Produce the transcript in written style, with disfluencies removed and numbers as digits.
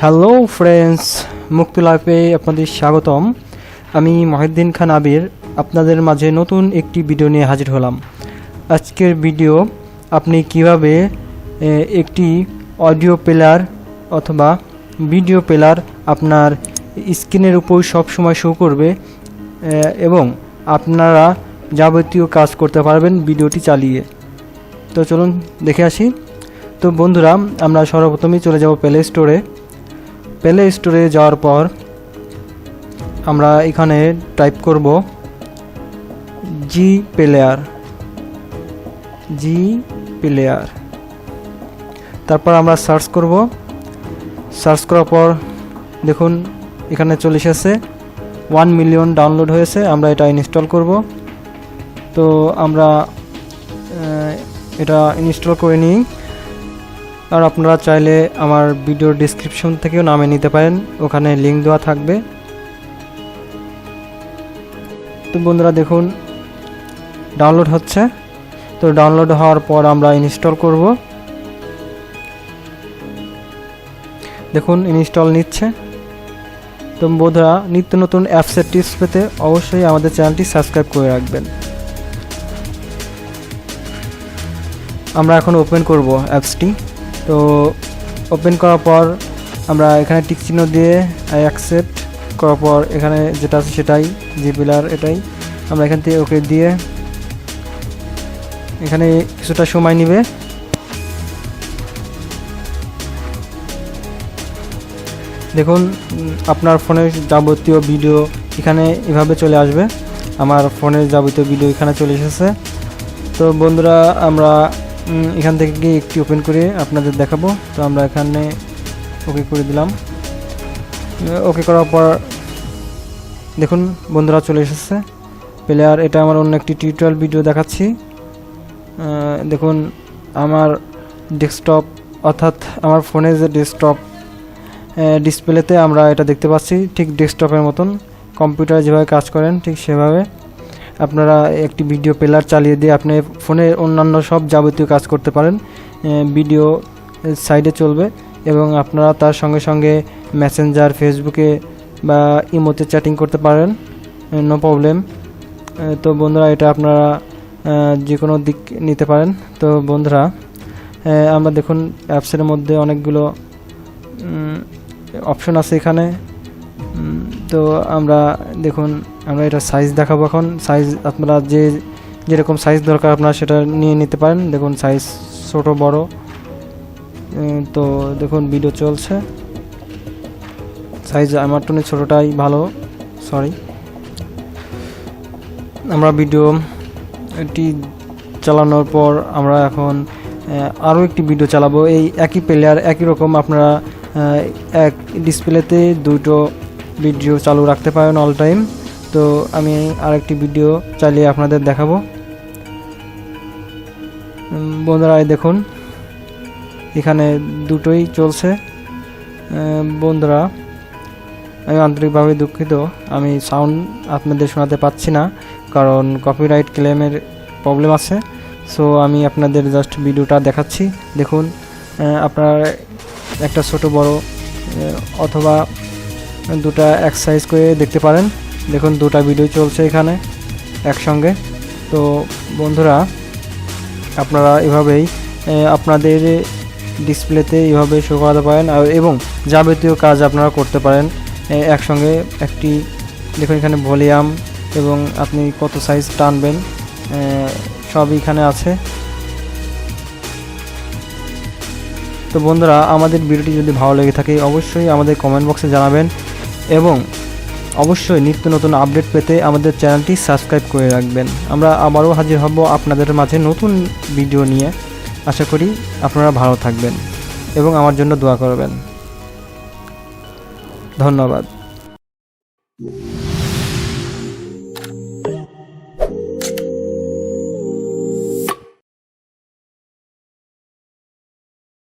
Hello friends, মুক্ত লাইফে আপনাদের স্বাগতম। আমি মহিউদ্দিন খান আবির আপনাদের মাঝে নতুন একটি ভিডিও নিয়ে হাজির হলাম। আজকের ভিডিও আপনি কিভাবে একটি অডিও প্লেয়ার অথবা ভিডিও প্লেয়ার আপনার স্ক্রিনের উপর সব সময় শো করবে এবং আপনারা যাবতীয় কাজ করতে পারবেন ভিডিওটি চালিয়ে। তো চলুন দেখে আসি। তো বন্ধুরা, আমরা সর্বপ্রথমেই চলে যাব প্লে স্টোরে যাওয়ার পর আমরা এখানে টাইপ করব Gplayer, তারপর আমরা সার্চ করার পর দেখুন এখানে চলে এসেছে 1 মিলিয়ন ডাউনলোড হয়েছে। আমরা এটা ইনস্টল করব। তো আমরা এটা ইনস্টল করে নিই। আর আপনারা চাইলে আমার ভিডিওর ডেসক্রিপশন থেকেও নামিয়ে নিতে পারেন, ওখানে লিঙ্ক দেওয়া থাকবে। তো বন্ধুরা দেখুন ডাউনলোড হচ্ছে। তো ডাউনলোড হওয়ার পর আমরা ইনস্টল করব। দেখুন ইনস্টল নিচ্ছে। তো বন্ধুরা, নিত্য নতুন অ্যাপসের টিপস পেতে অবশ্যই আমাদের চ্যানেলটি সাবস্ক্রাইব করে রাখবেন। আমরা এখন ওপেন করব অ্যাপসটি। তো ওপেন করার পর আমরা এখানে টিক চিহ্ন দিয়ে অ্যাকসেপ্ট করার পর এখানে যেটা আছে সেটাই Gplayer, এটাই আমরা এখান থেকে ওকে দিয়ে এখানে কিছুটা সময় নেবে। দেখুন আপনার ফোনের যাবতীয় ভিডিও এখানে এভাবে চলে আসবে। আমার ফোনের যাবতীয় ভিডিও এখানে চলে এসেছে। তো বন্ধুরা, আমরা এখান থেকে গিয়ে একটি ওপেন করে আপনাদের দেখাবো। তো আমরা এখানে ওকে করে দিলাম। ওকে করার পর দেখুন বন্ধুরা চলে এসেছে প্লেয়ার। এটা আমার অন্য একটি টিউটোরিয়াল ভিডিও দেখাচ্ছি। দেখুন আমার ডেস্কটপ অর্থাৎ আমার ফোনের যে ডেস্কটপ ডিসপ্লেতে আমরা এটা দেখতে পাচ্ছি, ঠিক ডেস্কটপের মতন কম্পিউটারে যেভাবে কাজ করেন ঠিক সেভাবে আপনারা একটি ভিডিও প্লেয়ার চালিয়ে দিয়ে আপনি ফোনে অন্যান্য সব যাবতীয় কাজ করতে পারেন। ভিডিও সাইডে চলবে এবং আপনারা তার সঙ্গে সঙ্গে মেসেঞ্জার, ফেসবুকে বা ইমোতে চ্যাটিং করতে পারেন, নো প্রবলেম। তো বন্ধুরা, এটা আপনারা যে কোনো দিক নিতে পারেন। তো বন্ধুরা, আমরা দেখুন অ্যাপসের মধ্যে অনেকগুলো অপশন আছে এখানে। তো আমরা দেখুন আমরা এটা সাইজ দেখাবো। এখন সাইজ আপনারা যেরকম সাইজ দরকার আপনারা সেটা নিয়ে নিতে পারেন। দেখুন সাইজ ছোট বড়। তো দেখুন ভিডিও চলছে। সাইজ আমার টনে ছোটোটাই ভালো, সরি। আমরা ভিডিওটি চালানোর পর আমরা এখন আরও একটি ভিডিও চালাবো। এই একই প্লেয়ার একই রকম আপনারা এক ডিসপ্লেতে দুটো ভিডিও চালু রাখতে পারেন অল টাইম। তো আমি আরেকটি ভিডিও চালিয়ে আপনাদের দেখাবো। বন্ধুরা দেখুন এখানে দুটোই চলছে। বন্ধুরা, আমি আন্তরিকভাবে দুঃখিত, আমি সাউন্ড আপনাদের শোনাতে পাচ্ছি না, কারণ কপিরাইট ক্লেমের প্রবলেম আছে। সো আমি আপনাদের জাস্ট ভিডিওটা দেখাচ্ছি। দেখুন আপনার একটা ছোট বড় অথবা দুটা এক্সারসাইজ করে দেখতে পারেন। দেখুন দুটা ভিডিও চলছে এখানে একসঙ্গে। তো বন্ধুরা, আপনারা এভাবেই আপনাদের ডিসপ্লেতে এভাবে শো করাতে পারেন এবং যাবতীয় কাজ আপনারা করতে পারেন একসঙ্গে। একটি দেখুন এখানে ভলিউম এবং আপনি কত সাইজ টানবেন সব এখানে আছে। তো বন্ধুরা, আমাদের ভিডিওটি যদি ভালো লেগে থাকে অবশ্যই আমাদের কমেন্ট বক্সে জানাবেন এবং অবশ্যই নিত্য নতুন আপডেট পেতে আমাদের চ্যানেলটি সাবস্ক্রাইব করে রাখবেন। আমরা আবারও হাজির হব আপনাদের মাঝে নতুন ভিডিও নিয়ে। আশা করি আপনারা ভালো থাকবেন এবং আমার জন্য দোয়া করবেন। ধন্যবাদ।